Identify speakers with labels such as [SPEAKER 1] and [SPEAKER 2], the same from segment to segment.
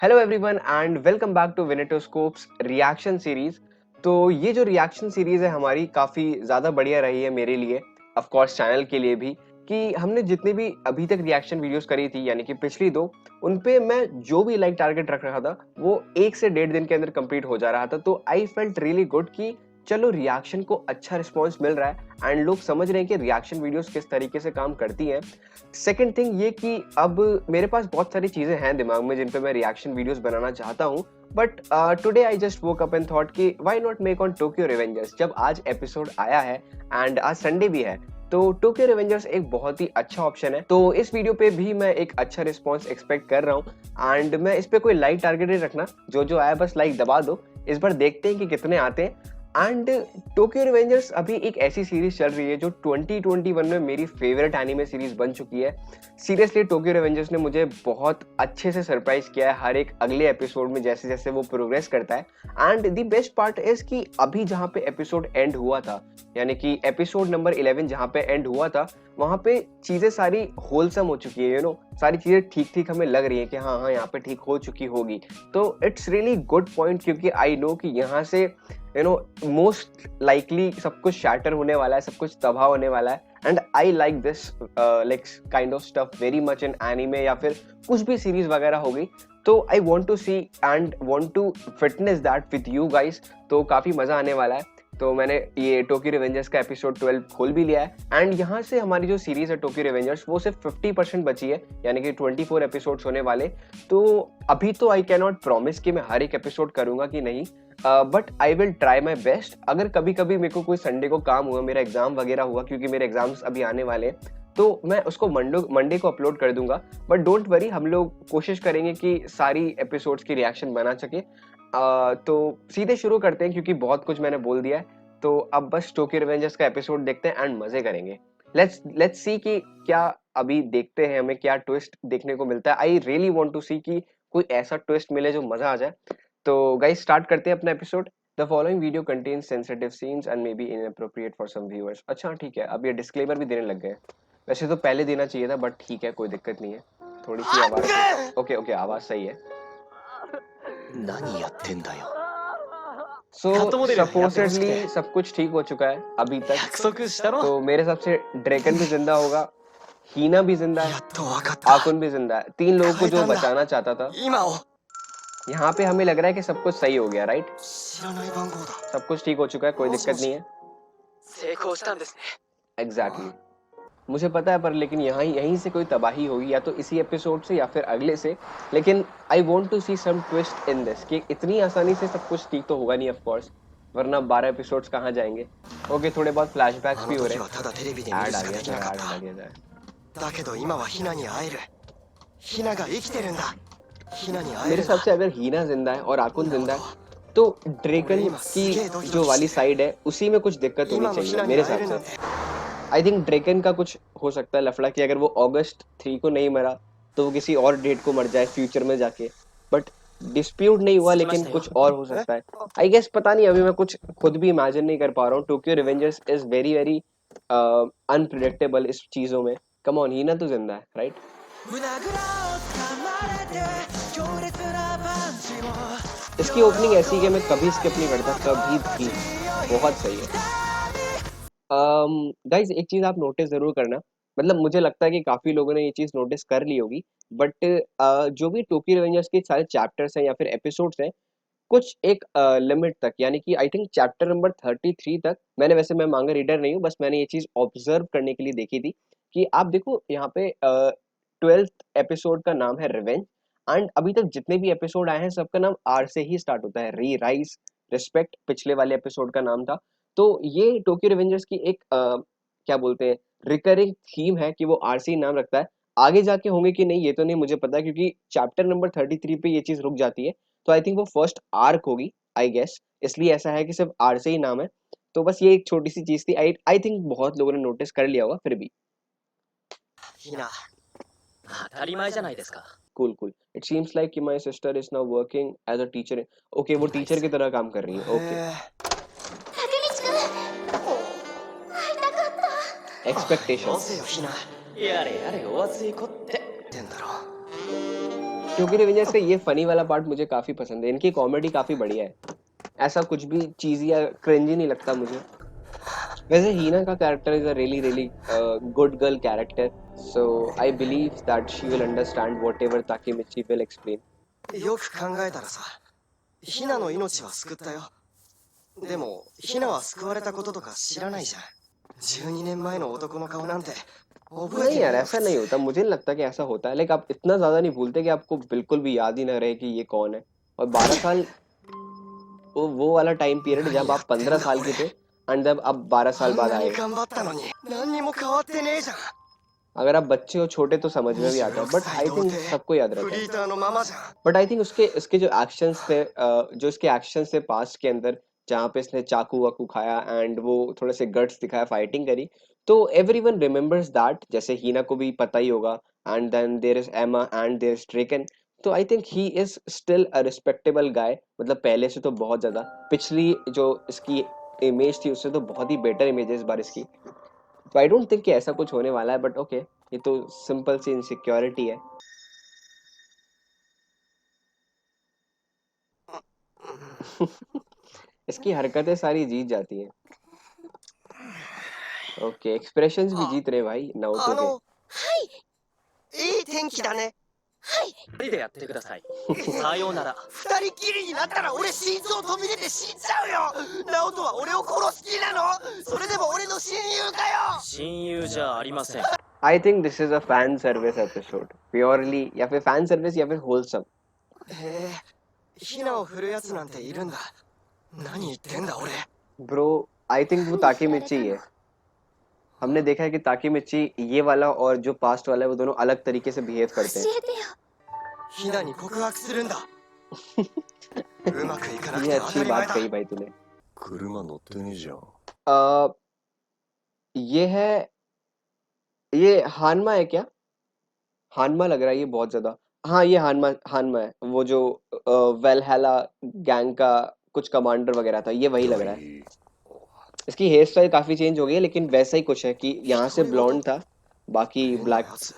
[SPEAKER 1] Hello everyone and welcome back to Vinetoscope's reaction series. तो ये जो रिएक्शन सीरीज है हमारी काफ़ी ज़्यादा बढ़िया रही है मेरे लिए, ऑफ कोर्स चैनल के लिए भी, कि हमने जितने भी अभी तक रिएक्शन वीडियोस करी थी यानी कि पिछली दो, उन पे मैं जो भी लाइक टारगेट रख रखा था वो 1 से 1.5 दिन के अंदर कंप्लीट हो जा रहा था। तो आई फेल्ट रियली गुड कि चलो रिएक्शन को अच्छा रिस्पॉन्स मिल रहा है एंड लोग समझ रहे हैं कि रिएक्शन वीडियोस किस तरीके से काम करती हैं। सेकंड थिंग ये कि अब मेरे पास बहुत सारी चीज़ें हैं दिमाग में जिन पे मैं रिएक्शन वीडियोस बनाना चाहता हूँ, but today I just woke up and thought कि why not make on Tokyo Revengers. जब आज एपिसोड आया है एंड आज संडे भी है, तो टोक्यो रिवेंजर्स एक बहुत ही अच्छा ऑप्शन है। तो इस वीडियो पे भी मैं एक अच्छा रिस्पॉन्स एक्सपेक्ट कर रहा हूँ एंड मैं इस पे कोई लाइक टारगेट नहीं रखना, जो आया बस लाइक दबा दो। इस बार देखते हैं कि कितने आते हैं। एंड टोक्यो रिवेंजर्स अभी एक ऐसी सीरीज चल रही है जो 2021 में मेरी फेवरेट एनिमे सीरीज बन चुकी है। सीरियसली टोक्यो रिवेंजर्स ने मुझे बहुत अच्छे से सरप्राइज किया है हर एक अगले एपिसोड में जैसे जैसे वो प्रोग्रेस करता है। And the best part is कि अभी जहाँ पे एपिसोड एंड हुआ था, यानी कि एपिसोड नंबर 11 जहाँ पे एंड हुआ था, वहाँ पे चीजें सारी होलसम हो चुकी है। सारी चीजें ठीक ठीक हमें लग रही है कि हाँ हाँ यहाँ पे ठीक हो चुकी होगी। तो इट्स रियली गुड पॉइंट, क्योंकि आई नो कि यहाँ से मोस्ट लाइकली सब कुछ शैटर होने वाला है, सब कुछ तबाह होने वाला है। And I like this like kind of stuff very much in anime या फिर कुछ भी सीरीज वगैरह हो गई। तो I want to see and want to fitness that with you guys. तो काफी मजा आने वाला है। तो मैंने ये टोक्यो रिवेंजर्स का एपिसोड 12 खोल भी लिया है एंड यहाँ से हमारी जो सीरीज है टोक्यो रिवेंजर्स वो सिर्फ 50% बची है, यानी कि 24 एपिसोड्स होने वाले। तो अभी तो आई कैन नॉट प्रॉमिस कि मैं हर एक एपिसोड करूंगा कि नहीं, but I will try my best. अगर कभी कभी मेरे को कोई संडे को काम हुआ, मेरा एग्जाम वगैरह हुआ, क्योंकि मेरे एग्जाम्स अभी आने वाले हैं, तो मैं उसको मंडे को अपलोड कर दूंगा। बट डोंट वरी, हम लोग कोशिश करेंगे कि सारी एपिसोड्स की रिएक्शन बना सके। तो सीधे शुरू करते हैं क्योंकि बहुत कुछ मैंने बोल दिया है। तो अब बस टोक्यो रिवेंजर्स का एपिसोड देखते हैं एंड मजे करेंगे। लेट्स सी कि क्या अभी देखते हैं हमें क्या ट्विस्ट देखने को मिलता है। I really want to see कि कोई ऐसा ट्विस्ट मिले जो मजा आ जाए। तो गाइस स्टार्ट करते हैं अपना episode. The following video contains sensitive scenes and may be inappropriate for some viewers. अच्छा ठीक है, अब ये डिस्क्लेमर भी देने लग गए। वैसे तो पहले देना चाहिए था, बट ठीक है, कोई दिक्कत नहीं है। थोड़ी सी आवाज, ओके ओके, आवाज सही है।
[SPEAKER 2] 何やってんだよ。
[SPEAKER 1] सो
[SPEAKER 2] カットモデルやってほしくて
[SPEAKER 1] सपोजिटली सब कुछ ठीक हो चुका है अभी तक।
[SPEAKER 2] 約束したろ
[SPEAKER 1] तो मेरे हिसाब से ड्रैगन भी जिंदा होगा, हीना भी जिंदा
[SPEAKER 2] や
[SPEAKER 1] है,
[SPEAKER 2] っと分かった
[SPEAKER 1] आकुन भी जिंदा है। 3 लोगों को
[SPEAKER 2] 変え
[SPEAKER 1] जो
[SPEAKER 2] たんだ
[SPEAKER 1] बचाना चाहता था।
[SPEAKER 2] 今を
[SPEAKER 1] यहाँ पे हमें लग रहा है कि सब कुछ सही हो गया, राइट?
[SPEAKER 2] 知らない番号だ
[SPEAKER 1] सब कुछ ठीक हो चुका है, कोई दिक्कत नहीं है।
[SPEAKER 2] 成功したんですね
[SPEAKER 1] एग्जैक्टली मुझे पता है, पर लेकिन यहाँ यहीं से कोई तबाही होगी, या तो इसी एपिसोड से या फिर अगले से। लेकिन I want to see some twist in this कि इतनी आसानी से सब कुछ ठीक तो होगा नहीं, ऑफ कोर्स, वरना 12 एपिसोड्स कहाँ जाएंगे। ओके, थोड़े बहुत फ्लैशबैक्स
[SPEAKER 2] あ
[SPEAKER 1] भी
[SPEAKER 2] の
[SPEAKER 1] हो
[SPEAKER 2] 時
[SPEAKER 1] रहे
[SPEAKER 2] はただテレビで
[SPEAKER 1] हैं।
[SPEAKER 2] 見る
[SPEAKER 1] ऐड
[SPEAKER 2] し
[SPEAKER 1] आ
[SPEAKER 2] か
[SPEAKER 1] गया
[SPEAKER 2] できな
[SPEAKER 1] सर,
[SPEAKER 2] かっ
[SPEAKER 1] ऐड
[SPEAKER 2] た
[SPEAKER 1] आ गया सर।
[SPEAKER 2] だけど今はヒナに会えるヒナが生きてるんだヒナに会え
[SPEAKER 1] मेरे
[SPEAKER 2] る
[SPEAKER 1] हिसाब
[SPEAKER 2] な
[SPEAKER 1] से अगर हीना जिंदा है और आकुन जिंदा है, तो ड्रेकन की जो वाली साइड है उसी में कुछ दिक्कत होनी
[SPEAKER 2] 今のヒ
[SPEAKER 1] चाहिए
[SPEAKER 2] ナに
[SPEAKER 1] मेरे
[SPEAKER 2] 会え
[SPEAKER 1] हिसाब
[SPEAKER 2] るなん
[SPEAKER 1] से।
[SPEAKER 2] て
[SPEAKER 1] आई थिंक ड्रेकन का कुछ हो सकता है लफड़ा कि अगर वो अगस्त 3 को नहीं मरा तो वो किसी और डेट को मर जाए फ्यूचर में जाके। बट डिस्प्यूट नहीं हुआ,
[SPEAKER 2] 着きまし
[SPEAKER 1] लेकिन
[SPEAKER 2] たよ
[SPEAKER 1] कुछ और हो
[SPEAKER 2] え
[SPEAKER 1] सकता है। आई गेस, पता नहीं, अभी मैं कुछ खुद भी इमेजिन नहीं कर पा रहा हूँ। Tokyo Revengers is very very unpredictable इस चीजों में। कम ऑन, हीना तो जिंदा है, राइट?
[SPEAKER 2] 胸ぐらを掴まれて強烈なパンチを
[SPEAKER 1] इसकी ओपनिंग ऐसी है कि मैं कभी स्किप नहीं करता, कभी भी। बहुत सही है। गाइज एक चीज आप नोटिस जरूर करना, मतलब मुझे लगता है कि काफी लोगों ने ये चीज नोटिस कर ली होगी, बट जो भी टोक्यो रिवेंजर्स के सारे चैप्टर्स हैं या फिर एपिसोड्स हैं, कुछ एक लिमिट तक, यानी कि आई थिंक चैप्टर नंबर 33 तक, मैंने, वैसे मैं मांगा रीडर नहीं हूँ, बस मैंने ये चीज ऑब्जर्व करने के लिए देखी थी कि आप देखो यहाँ पे 12th एपिसोड का नाम है रिवेंज। एंड अभी तक जितने भी एपिसोड आए हैं सबका नाम आर से ही स्टार्ट होता है। री राइज, रिस्पेक्ट पिछले वाले एपिसोड का नाम था। तो ये टोक्यो रिवेंजर्स की एक क्या बोलते हैं, रिकरिंग थीम है कि वो आर से ही नाम रखता है। आगे जाके होंगे कि नहीं ये तो नहीं मुझे पता, क्योंकि चैप्टर नंबर 33 पे ये चीज रुक जाती है। तो आई थिंक वो फर्स्ट आर्क होगी, आई गेस, इसलिए ऐसा है कि सिर्फ आर से ही नाम है। तो बस ये एक छोटी सी चीज थी। आई थिंक बहुत लोगों ने नोटिस कर लिया होगा फिर भी।
[SPEAKER 2] ヒナ当たり前じゃないですか
[SPEAKER 1] cool cool. It seems like कि my sister is now working as a teacher. Okay, वो टीचर की तरह काम कर रही है। Okay,
[SPEAKER 2] へえ よせよ
[SPEAKER 1] expectations.
[SPEAKER 2] ヒナやれやれお熱い子って言ってんだろ
[SPEAKER 1] टोक्यो रिवेंजर्स का ये फनी वाला पार्ट मुझे काफी पसंद है, इनकी कॉमेडी काफी बढ़िया है, ऐसा कुछ भी चीजी या क्रिंजी नहीं लगता मुझे। वैसे हीना का character is a really really good girl character, so I believe that she will understand whatever Takemichi will एक्सप्लेन।
[SPEAKER 2] よく考えたらさ、ヒナの命は救ったよ。でも、ヒナは救われたこととか知らないじゃん。12年前の男の顔なんて覚え
[SPEAKER 1] नहीं
[SPEAKER 2] て
[SPEAKER 1] यार
[SPEAKER 2] ないよ
[SPEAKER 1] ऐसा
[SPEAKER 2] 普
[SPEAKER 1] नहीं
[SPEAKER 2] 通。
[SPEAKER 1] होता, मुझे नहीं लगता कि ऐसा होता है। लाइक आप इतना ज्यादा नहीं भूलते कि आपको बिल्कुल भी याद ही ना रहे कि ये कौन है। और 12 साल वो वाला टाइम पीरियड
[SPEAKER 2] 何
[SPEAKER 1] जब
[SPEAKER 2] や
[SPEAKER 1] आप
[SPEAKER 2] ってん
[SPEAKER 1] 15
[SPEAKER 2] だ
[SPEAKER 1] साल
[SPEAKER 2] 俺。
[SPEAKER 1] के थे एंड जब अब 12 साल
[SPEAKER 2] あん
[SPEAKER 1] बाद
[SPEAKER 2] なに
[SPEAKER 1] आए।
[SPEAKER 2] 頑張ったのに何にも変わってねえじゃん。
[SPEAKER 1] अगर आप बच्चे हो छोटे तो समझ में भी आता है,
[SPEAKER 2] 26
[SPEAKER 1] बट
[SPEAKER 2] 歳
[SPEAKER 1] आई
[SPEAKER 2] 童
[SPEAKER 1] थिंक
[SPEAKER 2] 貞
[SPEAKER 1] सबको याद
[SPEAKER 2] フ
[SPEAKER 1] रहता
[SPEAKER 2] リ
[SPEAKER 1] है।
[SPEAKER 2] ーターのままじゃん。
[SPEAKER 1] बट आई थिंक उसके इसके जो एक्शंस थे, जो इसके एक्शंस थे पास्ट के अंदर, जहाँ पे इसने चाकू वाकू खाया एंड वो थोड़े से गट्स दिखाया, फाइटिंग करी, तो एवरीवन रिमेम्बर्स दैट। जैसे हीना को भी पता ही होगा, and then there is Emma and there is Draken. तो I think he is still a respectable guy, मतलब पहले से तो बहुत ज्यादा। पिछली जो इसकी इमेज थी उससे तो बहुत ही बेटर इमेज है इस बार इसकी। तो आई डोंट थिंक कि ऐसा कुछ होने वाला है, बट ओके, ये तो सिंपल सी इनसिक्योरिटी है। इसकी हरकतें सारी जीत जाती हैं। ओके, एक्सप्रेशंस भी
[SPEAKER 2] あ、
[SPEAKER 1] जीत रहे भाई
[SPEAKER 2] あ
[SPEAKER 1] नाउतो के।
[SPEAKER 2] の、いい天気だね。
[SPEAKER 3] 二人でやってください。さようなら。
[SPEAKER 2] 二人きりになったら俺心臓飛び出て死んじゃうよ。ナオトは俺を殺す気なの？それでも俺の親友かよ。
[SPEAKER 3] 親友じゃありません。
[SPEAKER 1] I think this is a fan service episode purely, या फिर फैन सर्विस या फिर होलसम।
[SPEAKER 2] へえ、ヒナを振るやつなんているんだ。何言ってんだ俺。
[SPEAKER 1] ब्रो आई थिंक वो ताकेमिची ही है। हमने देखा है कि ताकेमिची ये वाला और जो पास्ट वाला है वो दोनों अलग तरीके से बिहेव करते हैं।
[SPEAKER 2] ヒナに告白するんだ。うまくいかなく
[SPEAKER 1] ये
[SPEAKER 2] て当た
[SPEAKER 1] अच्छी
[SPEAKER 2] り前
[SPEAKER 1] बात
[SPEAKER 2] だ。
[SPEAKER 1] कही भाई तूने।
[SPEAKER 4] 車乗ってねえじゃん。
[SPEAKER 1] अ, ये है, ये हानमा है क्या? हानमा लग रहा है ये बहुत ज्यादा। हाँ ये हानमा हानमा है, वो जो वेलहैला गैंग का कुछ कमांडर वगैरह था, ये वही लग रहा है। इसकी हेयर स्टाइल काफी चेंज हो गई है, लेकिन वैसा ही कुछ है कि यहाँ से ब्लॉन्ड था, बाकी
[SPEAKER 2] 変な
[SPEAKER 1] ब्लैक
[SPEAKER 2] やつ。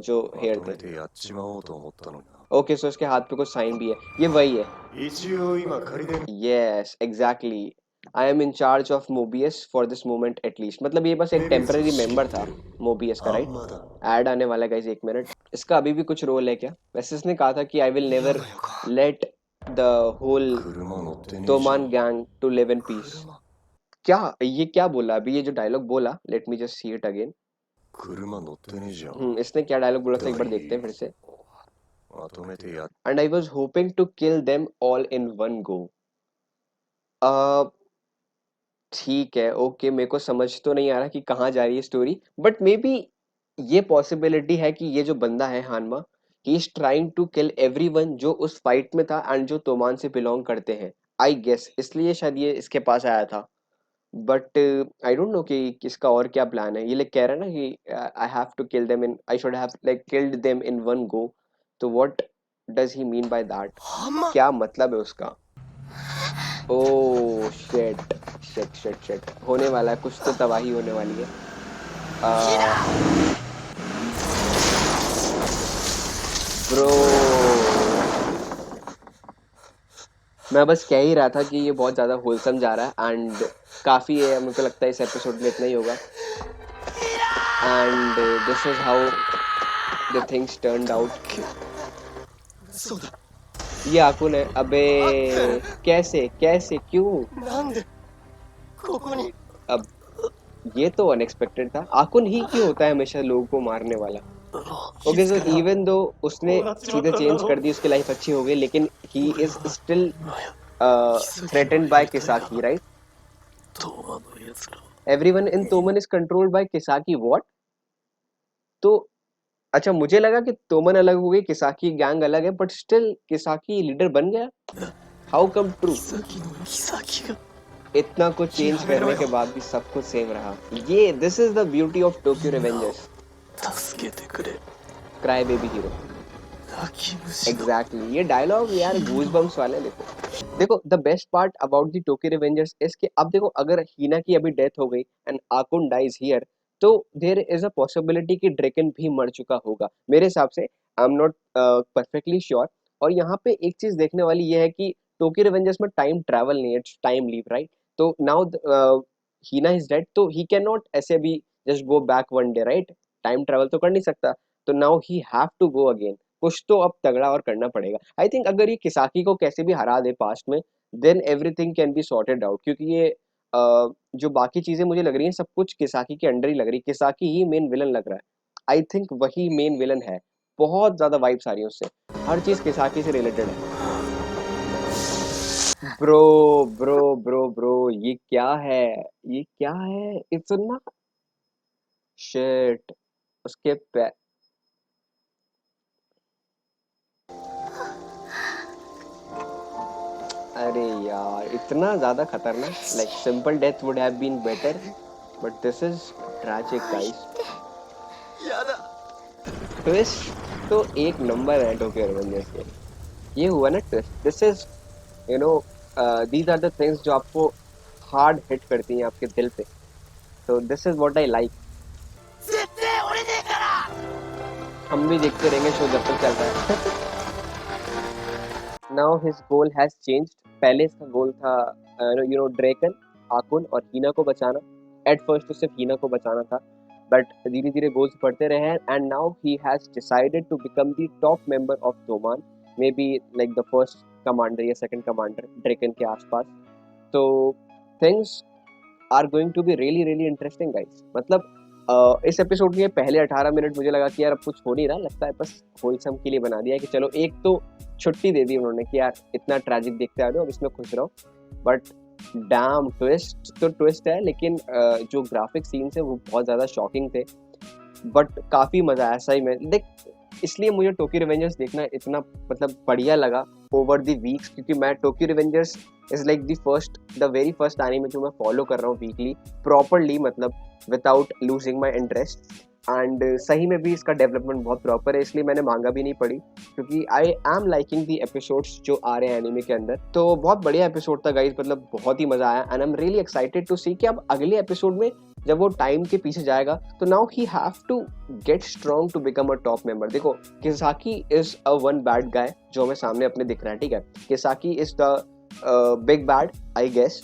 [SPEAKER 1] जो
[SPEAKER 4] ま
[SPEAKER 1] हेयर
[SPEAKER 4] とめ
[SPEAKER 1] थे।
[SPEAKER 4] てやっちまおうと思ったのにな。
[SPEAKER 1] ओके, सो इसके हाथ पे कुछ साइन भी है, ये वही है।
[SPEAKER 4] 一応今仮で
[SPEAKER 1] yes exactly, I am in charge of Mobius for this moment at least. मतलब ये बस एक टेम्पररी मेंबर था मोबियस का,
[SPEAKER 4] あん
[SPEAKER 1] राइट?
[SPEAKER 4] まだ。
[SPEAKER 1] ऐड आने वाला है गाइस, 1 मिनट। इसका अभी भी कुछ रोल है क्या? वैसे इसने कहा था कि I will
[SPEAKER 2] 嫌
[SPEAKER 1] never
[SPEAKER 2] だよか。
[SPEAKER 1] let the whole
[SPEAKER 4] 車乗ってねえじゃ
[SPEAKER 1] Toman
[SPEAKER 4] ん。
[SPEAKER 1] gang to live in peace.
[SPEAKER 2] 車。
[SPEAKER 1] क्या ये क्या बोला अभी, ये जो डायलॉग बोला, let me just see it again.
[SPEAKER 4] 車乗ってねえじゃん。
[SPEAKER 1] इसने क्या डायलॉग बोला था, एक बार देखते हैं फिर से।
[SPEAKER 4] まとめてやっ
[SPEAKER 1] and I was hoping to kill them all in one go. ठीक है, ओके, मेरे को समझ तो नहीं आ रहा कि कहाँ जा रही है स्टोरी, बट मे बी ये पॉसिबिलिटी है कि ये जो बंदा है Hanma, he is trying to kill everyone जो उस फाइट में था एंड जो तोमान से बिलोंग करते हैं, आई गेस, इसलिए शायद ये इसके पास आया था। बट आई डोंट नो कि किसका और क्या प्लान है। ये लाइक कह रहा है ना कि I have to kill them in, I should have like killed them in one go. तो what does he mean by that?
[SPEAKER 2] あんま。
[SPEAKER 1] क्या मतलब है उसका? Oh shit shit shit shit, होने वाला है कुछ, तो तबाही होने वाली है। ब्रो मैं बस कह ही रहा था कि ये बहुत ज्यादा होलसम जा रहा है, एंड काफी है, मुझे लगता है इस एपिसोड में इतना ही होगा। And this is how the things turned out.
[SPEAKER 2] そうだ。
[SPEAKER 1] ये आकुन है। अबे कैसे कैसे क्यों?
[SPEAKER 2] なんでここに。
[SPEAKER 1] अब ये तो अनएक्सपेक्टेड था। आकुन ही क्यों होता है हमेशा लोगों को मारने वाला? ओके, सो इवन दो उसने चीजें चेंज कर दी, उसकी लाइफ अच्छी हो गई, लेकिन he is still threatened by Kisaki, right?
[SPEAKER 3] 東和のやつら。
[SPEAKER 1] everyone in Toman is controlled by Kisaki, what? तो अच्छा, मुझे लगा कि तोमन अलग हो गई, किसाकी गैंग अलग है, बट स्टिल किसाकी लीडर बन गया। How come true?
[SPEAKER 3] 妃が
[SPEAKER 1] इतना कुछ चेंज करने के बाद भी सब कुछ सेम रहा। ये this is the beauty of Tokyo Revengers,
[SPEAKER 3] 助けてくれ。
[SPEAKER 1] cry baby hero.
[SPEAKER 3] 泣き虫の。
[SPEAKER 1] exactly, ये डायलॉग यार गूज बम्स वाले। देखो the best part about the Tokyo Revengers is कि अब देखो, अगर हीना की अभी डेथ हो गई एंड आकुन डाइज हियर, तो देयर इज अ पॉसिबिलिटी कि ड्रेकन भी मर चुका होगा मेरे हिसाब से। I am not perfectly sure. और यहाँ पे एक चीज देखने वाली ये है कि टोक्यो रिवेंजर्स में टाइम ट्रैवल नहीं है, इट्स टाइम लीप, राइट? तो नाउ हीना इज डेड, तो ही कैन नॉट ऐसे भी just go back one day, right? Time travel तो कर नहीं सकता, तो now he have to go again. कुछ तो अब तगड़ा और करना पड़ेगा। आई थिंक अगर ये किसाकी को कैसे भी हरा दे पास्ट में, then everything can be sorted out, क्योंकि ये जो बाकी चीजें मुझे लग रही हैं सब कुछ किसाकी के अंडर ही लग रही है। किसाकी ही मेन विलन लग रहा है, आई थिंक वही मेन विलन है। बहुत ज्यादा वाइब्स आ रही है उससे, हर चीज किसाकी से रिलेटेड है। ब्रो ब्रो ब्रो ब्रो, ये क्या है? ये क्या है? इतना शिट। उसके पे अरे यार, इतना ज्यादा खतरनाक। Like simple death would have been better, but this is tragic guys.
[SPEAKER 2] やだ
[SPEAKER 1] twist तो एक नंबर है टोक्यो रिवेंजर्स के। ये हुआ ना twist, this is you know these are the things जो आपको हार्ड हिट करती हैं आपके दिल पे। तो this is what I like.
[SPEAKER 2] 絶対折れねえから
[SPEAKER 1] हम भी देखते रहेंगे शो जब तक चल रहा है। Now his goal has changed. पहले इसका गोल था ड्रैकन, आकुन और हीना को बचाना। एट फर्स्ट तो सिर्फ हीना को बचाना था, बट धीरे धीरे गोल्स बढ़ते रहे हैं and now he has decided to become the top member of Toman, maybe like the first commander या सेकंड कमांडर ड्रैकन के आसपास। तो things are going to be really really interesting guys. मतलब इस episode के पहले 18 minute मुझे लगा कि यार अब कुछ हो नहीं रहा, लगता है बस होलसम के लिए बना दिया है कि चलो एक तो छुट्टी दे दी उन्होंने कि यार इतना ट्रैजिक देखते आ रहे हो, अब इसमें खुश रहो। बट डैम, ट्विस्ट तो ट्विस्ट है, लेकिन जो ग्राफिक सीन्स है वो बहुत ज़्यादा शॉकिंग थे। बट काफ़ी मज़ा आया सही में देख। इसलिए मुझे टोक्यो रिवेंजर्स देखना इतना मतलब बढ़िया लगा ओवर द वीक्स, क्योंकि मैं Tokyo Revengers is like the very first anime जो मैं फॉलो कर रहा हूँ वीकली प्रॉपरली, मतलब without losing my interest. And सही में भी इसका डेवलपमेंट बहुत प्रॉपर है, इसलिए मैंने मांगा भी नहीं पड़ी, क्योंकि I am liking the episodes जो आ रहे हैं एनीमे के अंदर। तो बहुत बढ़िया एपिसोड था गाइज, मतलब बहुत ही मजा आया and I am really excited to see कि अब अगले एपिसोड में जब वो टाइम के पीछे जाएगा तो now he have to get strong to become a top member. देखो Kisaki is a one bad guy जो हमें सामने अपने दिख रहा है, ठीक है? Kisaki is the big bad I guess,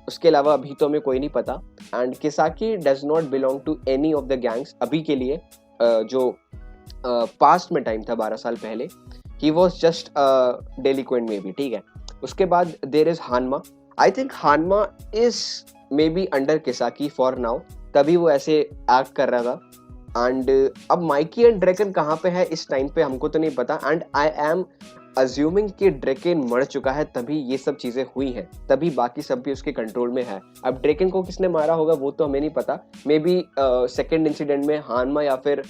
[SPEAKER 1] उसके अलावा अभी तो हमें कोई नहीं पता। And Kisaki does not belong to any of the gangs अभी के लिए। जो पास्ट में टाइम था 12 साल पहले, he was just delinquent maybe, ठीक है? उसके बाद there is Hanma. I think Hanma is maybe under Kisaki for now, तभी वो ऐसे एक्ट कर रहा था। एंड अब माइकी एंड ड्रैकन कहाँ पे है इस टाइम पे हमको तो नहीं पता, एंड आई एम अज्यूमिंग कि ड्रैकन मर चुका है तभी ये सब चीजें हुई हैं, तभी बाकी सब भी उसके कंट्रोल में है। अब ड्रैकन को किसने मारा होगा वो तो हमें नहीं पता, मे बी सेकेंड इंसिडेंट में हानमा या फिर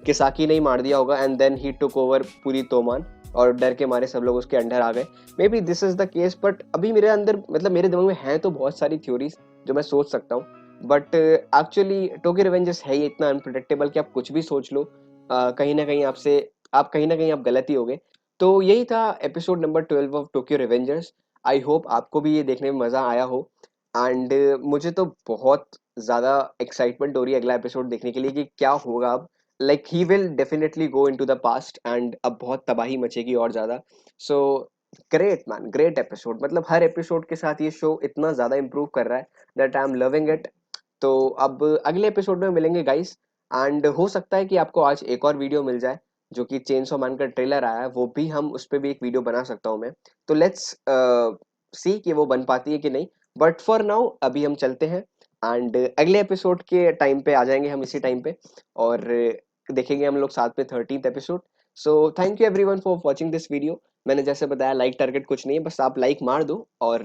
[SPEAKER 1] किसाकी ने ही मार दिया होगा and then he took over पूरी तोमान और डर के मारे सब लोग उसके अंडर आ गए। May be this is the case, but अभी मेरे अंदर मतलब मेरे दिमाग में है तो बहुत सारी थ्योरीज जो मैं सोच सकता हूँ, बट एक्चुअली टोक्यो रिवेंजर्स है ही इतना अनप्रिडिक्टेबल कि आप कुछ भी सोच लो, कहीं ना कहीं आप गलत ही हो गए। तो यही था episode number 12 of Tokyo Revengers. I hope आपको भी ये देखने में मजा आया हो एंड मुझे तो बहुत ज़्यादा एक्साइटमेंट हो रही है अगला एपिसोड देखने के लिए कि क्या होगा अब। Like he will definitely go into the past and अब बहुत तबाही मचेगी और ज़्यादा। So great man, great episode. मतलब हर एपिसोड के साथ ये शो इतना ज़्यादा इम्प्रूव कर रहा है that I am loving it. तो अब अगले एपिसोड में मिलेंगे गाइस, एंड हो सकता है कि आपको आज एक और वीडियो मिल जाए जो कि चेनसो मैन का ट्रेलर आया है, वो भी हम उस पर भी एक वीडियो बना सकता हूँ मैं। तो लेट्स सी कि वो बन पाती है कि नहीं, बट फॉर नाउ अभी हम चलते हैं एंड अगले एपिसोड के टाइम पे आ जाएंगे हम इसी टाइम पे और देखेंगे हम लोग साथ में 13th episode. So thank you everyone for watching this video. मैंने जैसे बताया लाइक टारगेट कुछ नहीं है, बस आप लाइक मार दो और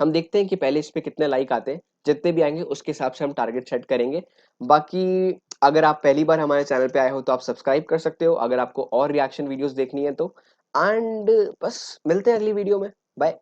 [SPEAKER 1] हम देखते हैं कि पहले इस पे कितने लाइक आते हैं। जितने भी आएंगे उसके हिसाब से हम टारगेट सेट करेंगे। बाकी अगर आप पहली बार हमारे चैनल पे आए हो तो आप सब्सक्राइब कर सकते हो अगर आपको और रिएक्शन वीडियोस देखनी है तो। एंड बस मिलते हैं अगली वीडियो में। बाय।